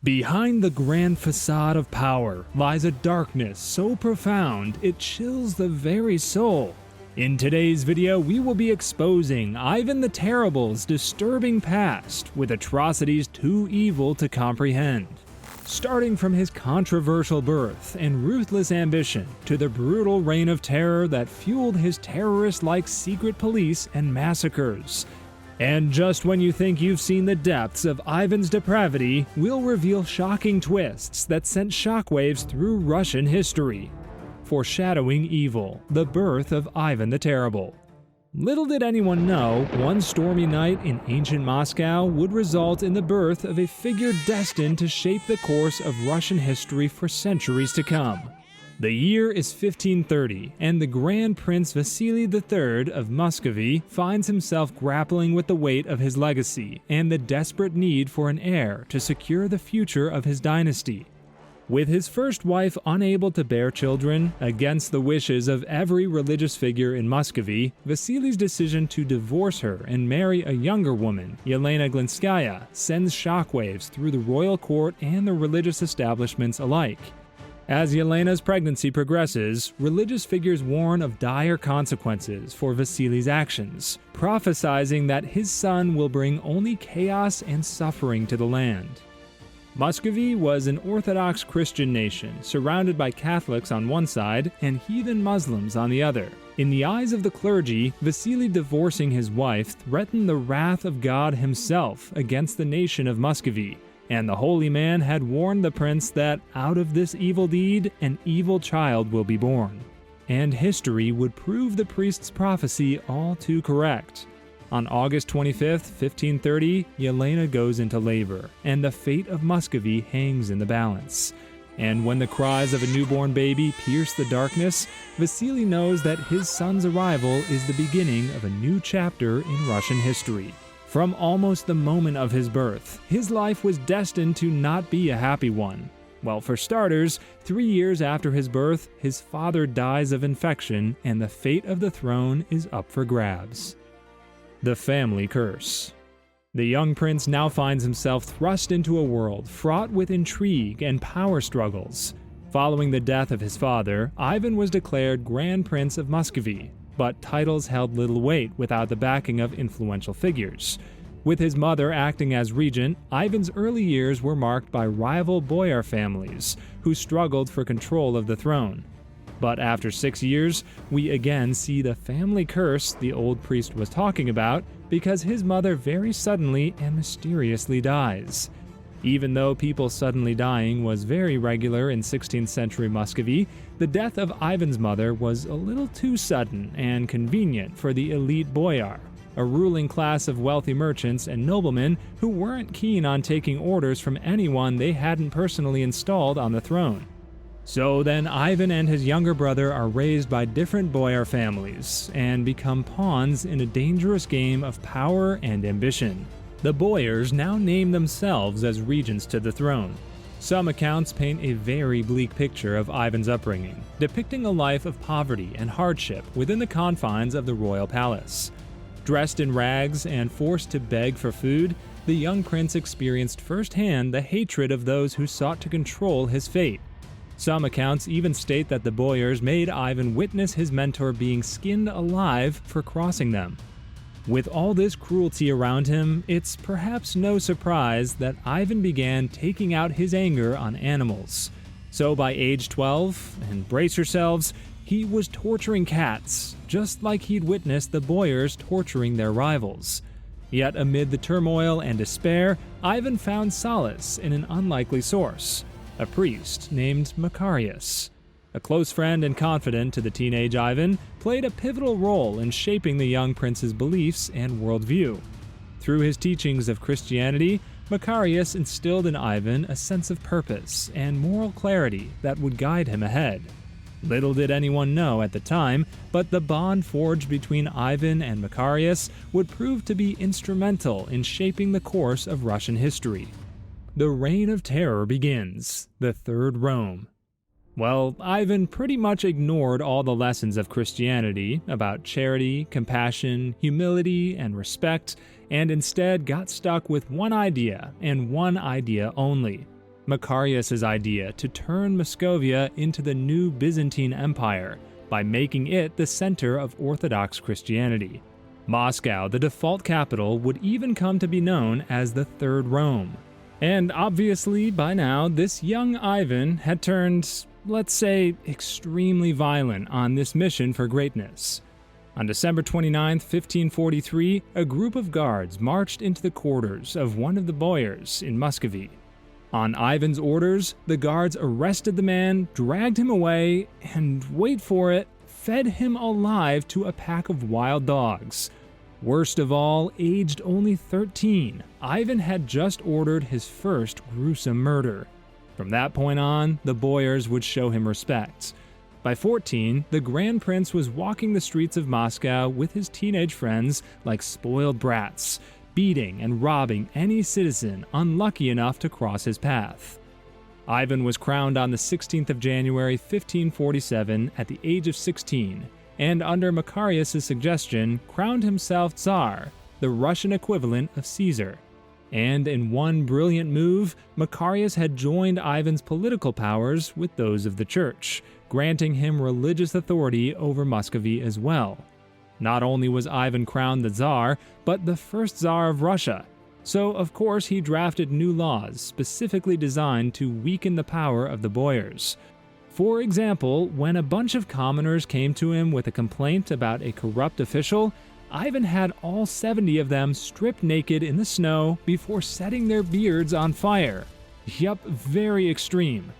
Behind the grand facade of power lies a darkness so profound it chills the very soul. In today's video, we will be exposing Ivan the Terrible's disturbing past with atrocities too evil to comprehend. Starting from his controversial birth and ruthless ambition to the brutal reign of terror that fueled his terrorist-like secret police and massacres. And just when you think you've seen the depths of Ivan's depravity, we'll reveal shocking twists that sent shockwaves through Russian history. Foreshadowing evil, the birth of Ivan the Terrible. Little did anyone know, one stormy night in ancient Moscow would result in the birth of a figure destined to shape the course of Russian history for centuries to come. The year is 1530, and the Grand Prince Vasily III of Muscovy finds himself grappling with the weight of his legacy and the desperate need for an heir to secure the future of his dynasty. With his first wife unable to bear children, against the wishes of every religious figure in Muscovy, Vasily's decision to divorce her and marry a younger woman, Yelena Glinskaya, sends shockwaves through the royal court and the religious establishments alike. As Yelena's pregnancy progresses, religious figures warn of dire consequences for Vasily's actions, prophesizing that his son will bring only chaos and suffering to the land. Muscovy was an Orthodox Christian nation, surrounded by Catholics on one side and heathen Muslims on the other. In the eyes of the clergy, Vasily divorcing his wife threatened the wrath of God himself against the nation of Muscovy, and the holy man had warned the prince that out of this evil deed, an evil child will be born. And history would prove the priest's prophecy all too correct. On August 25, 1530, Yelena goes into labor, and the fate of Muscovy hangs in the balance. And when the cries of a newborn baby pierce the darkness, Vasily knows that his son's arrival is the beginning of a new chapter in Russian history. From almost the moment of his birth, his life was destined to not be a happy one. Well, for starters, 3 years after his birth, his father dies of infection, and the fate of the throne is up for grabs. The family curse. The young prince now finds himself thrust into a world fraught with intrigue and power struggles. Following the death of his father, Ivan was declared Grand Prince of Muscovy, but titles held little weight without the backing of influential figures. With his mother acting as regent, Ivan's early years were marked by rival boyar families who struggled for control of the throne. But after 6 years, we again see the family curse the old priest was talking about because his mother very suddenly and mysteriously dies. Even though people suddenly dying was very regular in 16th century Muscovy, the death of Ivan's mother was a little too sudden and convenient for the elite boyar, a ruling class of wealthy merchants and noblemen who weren't keen on taking orders from anyone they hadn't personally installed on the throne. So then Ivan and his younger brother are raised by different boyar families and become pawns in a dangerous game of power and ambition. The boyars now name themselves as regents to the throne. Some accounts paint a very bleak picture of Ivan's upbringing, depicting a life of poverty and hardship within the confines of the royal palace. Dressed in rags and forced to beg for food, the young prince experienced firsthand the hatred of those who sought to control his fate. Some accounts even state that the boyars made Ivan witness his mentor being skinned alive for crossing them. With all this cruelty around him, it's perhaps no surprise that Ivan began taking out his anger on animals. So by age 12, and brace yourselves, he was torturing cats, just like he'd witnessed the boyars torturing their rivals. Yet amid the turmoil and despair, Ivan found solace in an unlikely source, a priest named Macarius. A close friend and confidant to the teenage Ivan, played a pivotal role in shaping the young prince's beliefs and worldview. Through his teachings of Christianity, Macarius instilled in Ivan a sense of purpose and moral clarity that would guide him ahead. Little did anyone know at the time, but the bond forged between Ivan and Macarius would prove to be instrumental in shaping the course of Russian history. The Reign of Terror begins, the Third Rome. Well, Ivan pretty much ignored all the lessons of Christianity about charity, compassion, humility, and respect, and instead got stuck with one idea, and one idea only: Macarius's idea to turn Moscovia into the new Byzantine Empire by making it the center of Orthodox Christianity. Moscow, the default capital, would even come to be known as the Third Rome. And obviously, by now, this young Ivan had turned, let's say, extremely violent on this mission for greatness. On December 29, 1543, a group of guards marched into the quarters of one of the boyars in Muscovy. On Ivan's orders, the guards arrested the man, dragged him away, and, wait for it, fed him alive to a pack of wild dogs. Worst of all, aged only 13, Ivan had just ordered his first gruesome murder. From that point on, the boyars would show him respect. By 14, the Grand Prince was walking the streets of Moscow with his teenage friends like spoiled brats, beating and robbing any citizen unlucky enough to cross his path. Ivan was crowned on the 16th of January 1547 at the age of 16, and under Macarius's suggestion, crowned himself Tsar, the Russian equivalent of Caesar. And in one brilliant move, Macarius had joined Ivan's political powers with those of the church, granting him religious authority over Muscovy as well. Not only was Ivan crowned the Tsar, but the first Tsar of Russia. So, of course, he drafted new laws specifically designed to weaken the power of the boyars. For example, when a bunch of commoners came to him with a complaint about a corrupt official, Ivan had all 70 of them stripped naked in the snow before setting their beards on fire. Yup, very extreme.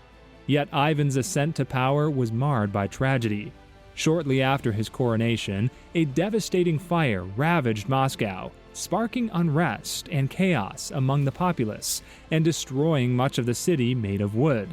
Yet Ivan's ascent to power was marred by tragedy. Shortly after his coronation, a devastating fire ravaged Moscow, sparking unrest and chaos among the populace, and destroying much of the city made of wood.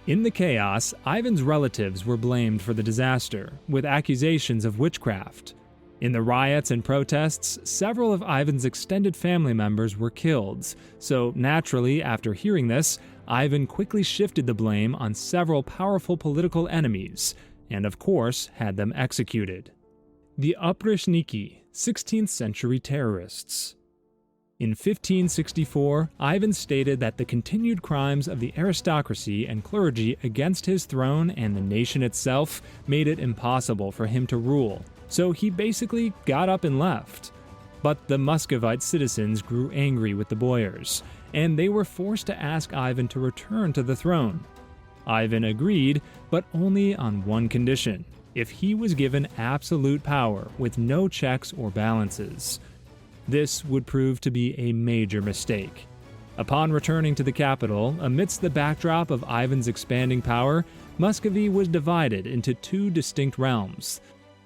In the chaos, Ivan's relatives were blamed for the disaster, with accusations of witchcraft. In the riots and protests, several of Ivan's extended family members were killed, so naturally, after hearing this, Ivan quickly shifted the blame on several powerful political enemies, and of course had them executed. The Oprichniki, 16th century terrorists. In 1564, Ivan stated that the continued crimes of the aristocracy and clergy against his throne and the nation itself made it impossible for him to rule, so he basically got up and left. But the Muscovite citizens grew angry with the boyars, and they were forced to ask Ivan to return to the throne. Ivan agreed, but only on one condition: if he was given absolute power with no checks or balances. This would prove to be a major mistake. Upon returning to the capital, amidst the backdrop of Ivan's expanding power, Muscovy was divided into two distinct realms: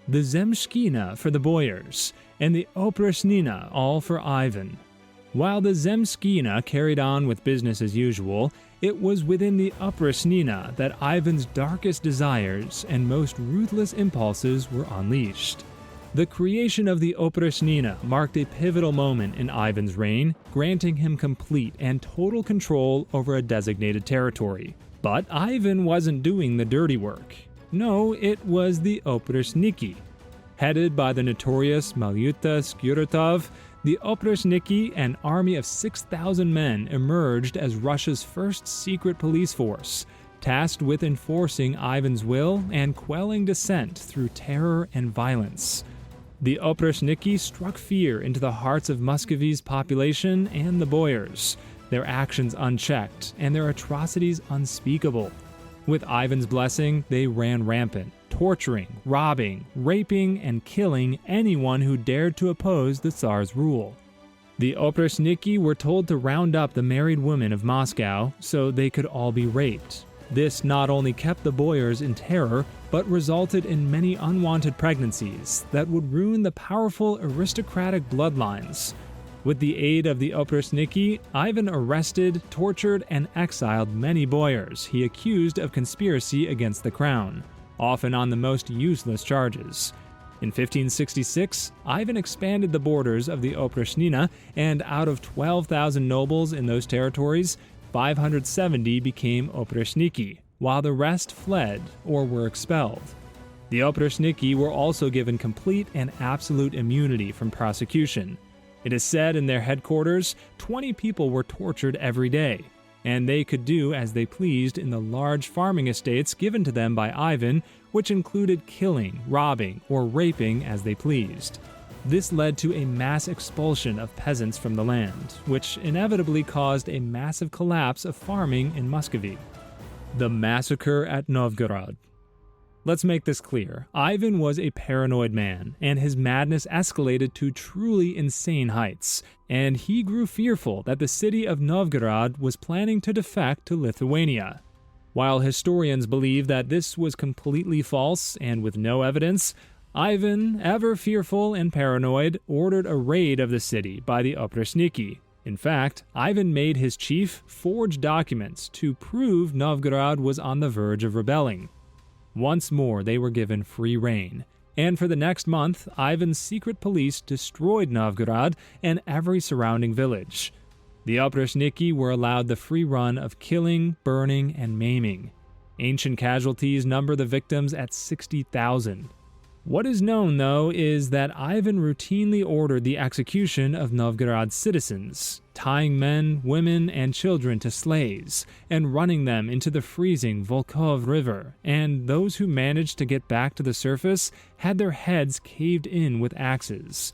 the Zemshkina for the boyars, and the Oprichnina, all for Ivan. While the Zemskina carried on with business as usual, it was within the Oprichnina that Ivan's darkest desires and most ruthless impulses were unleashed. The creation of the Oprichnina marked a pivotal moment in Ivan's reign, granting him complete and total control over a designated territory. But Ivan wasn't doing the dirty work. No, it was the Oprichniki. Headed by the notorious Malyuta Skuratov, the Oprichniki, an army of 6,000 men, emerged as Russia's first secret police force, tasked with enforcing Ivan's will and quelling dissent through terror and violence. The Oprichniki struck fear into the hearts of Muscovy's population and the boyars, their actions unchecked and their atrocities unspeakable. With Ivan's blessing, they ran rampant, torturing, robbing, raping, and killing anyone who dared to oppose the Tsar's rule. The Oprichniki were told to round up the married women of Moscow so they could all be raped. This not only kept the boyars in terror, but resulted in many unwanted pregnancies that would ruin the powerful aristocratic bloodlines. With the aid of the Oprichniki, Ivan arrested, tortured, and exiled many boyars he accused of conspiracy against the crown, often on the most useless charges. In 1566, Ivan expanded the borders of the Oprichnina, and out of 12,000 nobles in those territories, 570 became Oprichniki, while the rest fled or were expelled. The Oprichniki were also given complete and absolute immunity from prosecution. It is said in their headquarters, 20 people were tortured every day. and they could do as they pleased in the large farming estates given to them by Ivan, which included killing, robbing, or raping as they pleased. This led to a mass expulsion of peasants from the land, which inevitably caused a massive collapse of farming in Muscovy. The massacre at Novgorod. Let's make this clear. Ivan was a paranoid man, and his madness escalated to truly insane heights, and he grew fearful that the city of Novgorod was planning to defect to Lithuania. While historians believe that this was completely false and with no evidence, Ivan, ever fearful and paranoid, ordered a raid of the city by the Atrocities. In fact, Ivan made his chief forge documents to prove Novgorod was on the verge of rebelling. Once more, they were given free rein, and for the next month, Ivan's secret police destroyed Novgorod and every surrounding village. The Atrocities were allowed the free run of killing, burning, and maiming. Ancient casualties number the victims at 60,000. What is known, though, is that Ivan routinely ordered the execution of Novgorod's citizens, tying men, women, and children to sleighs, and running them into the freezing Volkhov River, and those who managed to get back to the surface had their heads caved in with axes.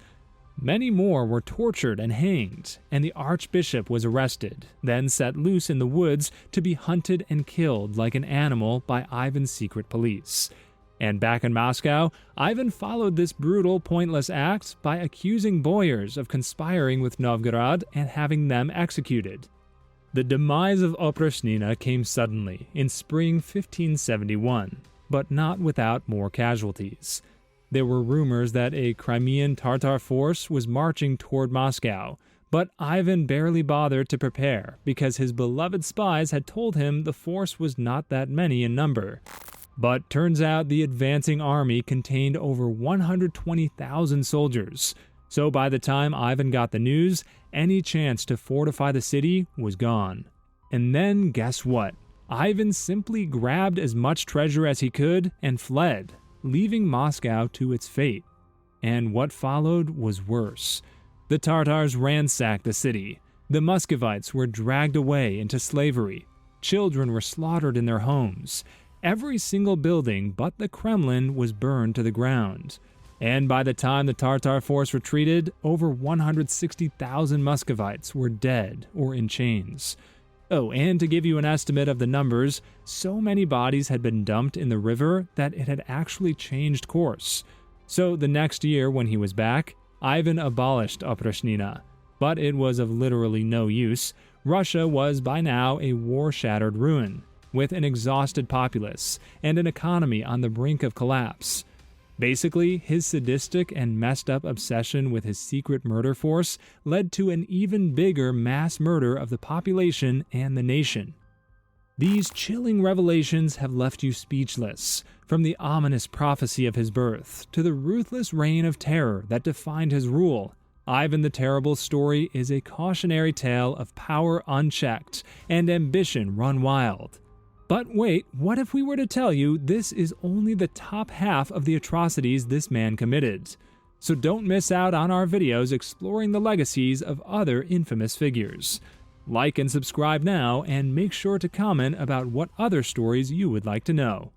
Many more were tortured and hanged, and the archbishop was arrested, then set loose in the woods to be hunted and killed like an animal by Ivan's secret police. And back in Moscow, Ivan followed this brutal, pointless act by accusing boyars of conspiring with Novgorod and having them executed. The demise of Oproshnina came suddenly, in spring 1571, but not without more casualties. There were rumors that a Crimean Tatar force was marching toward Moscow, but Ivan barely bothered to prepare because his beloved spies had told him the force was not that many in number. But turns out the advancing army contained over 120,000 soldiers, so by the time Ivan got the news, any chance to fortify the city was gone. And then guess what? Ivan simply grabbed as much treasure as he could and fled, leaving Moscow to its fate. And what followed was worse. The Tatars ransacked the city. The Muscovites were dragged away into slavery. Children were slaughtered in their homes. Every single building but the Kremlin was burned to the ground. And by the time the Tatar force retreated, over 160,000 Muscovites were dead or in chains. Oh, and to give you an estimate of the numbers, so many bodies had been dumped in the river that it had actually changed course. So the next year when he was back, Ivan abolished Oproshnina. But it was of literally no use. Russia was by now a war-shattered ruin, with an exhausted populace and an economy on the brink of collapse. Basically, his sadistic and messed up obsession with his secret murder force led to an even bigger mass murder of the population and the nation. These chilling revelations have left you speechless, from the ominous prophecy of his birth to the ruthless reign of terror that defined his rule. Ivan the Terrible's story is a cautionary tale of power unchecked and ambition run wild. But wait, what if we were to tell you this is only the top half of the atrocities this man committed? So don't miss out on our videos exploring the legacies of other infamous figures. Like and subscribe now, and make sure to comment about what other stories you would like to know.